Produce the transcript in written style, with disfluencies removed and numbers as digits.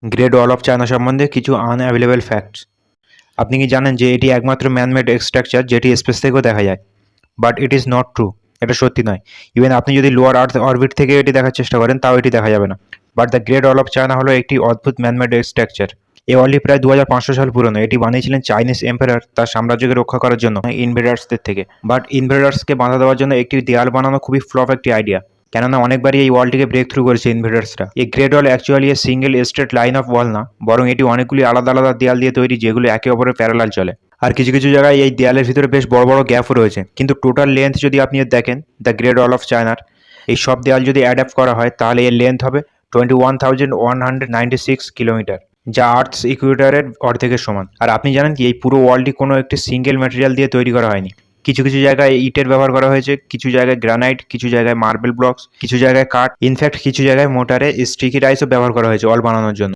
Great wall of China সম্বন্ধে কিছু unavailable facts. আপনি কি জানেন যে এটি একমাত্র ম্যানমেড স্ট্রাকচার যেটি স্পেস থেকেও দেখা যায়? But it is not true. এটা সত্যি নয়। ইভেন আপনি যদি লোয়ার আর্থ অরবিট থেকে এটি দেখার চেষ্টা করেন তাও এটি দেখা যাবে না। But the great wall of China হলো একটি অদ্ভুত ম্যানমেড স্ট্রাকচার। এই ওয়ালটি প্রায় 2500 সাল পুরনো। এটি বানিয়েছিলেন চাইনিজ এম্পারার তার সাম্রাজ্যকে রক্ষা করার জন্য ইনভেডার্সদের থেকে। বাট ইনভেডার্সকে বাধা দেওয়ার জন্য একটি দেয়াল বানানো খুবই ফ্লপ একটি আইডিয়া, কেননা অনেকবারই এই ওয়ালটিকে ব্রেক থ্রু করেছে ইনভেডার্সরা। এই great wall actually a single straight line of wall না, বরং এটি অনেকগুলি আলাদা আলাদা দেয়াল দিয়ে তৈরি যেগুলো একে অপরের প্যারালাল চলে। আর কিছু কিছু জায়গায় এই দেয়ালের ভিতরে বেশ বড় বড় গ্যাপও রয়েছে। কিন্তু টোটাল লেন্থ যদি আপনি দেখেন দ্য গ্রেট ওয়াল অফ চায়নার, এই সব দেয়াল যদি অ্যাডাপ্ট করা হয় তাহলে এর লেন্থ হবে 21,196 কিলোমিটার, যা আর্থস ইকুয়েটরের অর্ধেকের সমান। আর আপনি জানেন কি এই পুরো ওয়ালটি কোনো একটি সিঙ্গেল ম্যাটেরিয়াল দিয়ে তৈরি করা হয়নি। কিছু কিছু জায়গায় ইটের ব্যবহার করা হয়েছে, কিছু জায়গায় গ্রানাইট, কিছু জায়গায় মার্বেল ব্লকস, কিছু জায়গায় কাঠ, ইনফ্যাক্ট কিছু জায়গায় মোটারে স্টিকি রাইসও ব্যবহার করা হয়েছে ওয়াল বানানোর জন্য।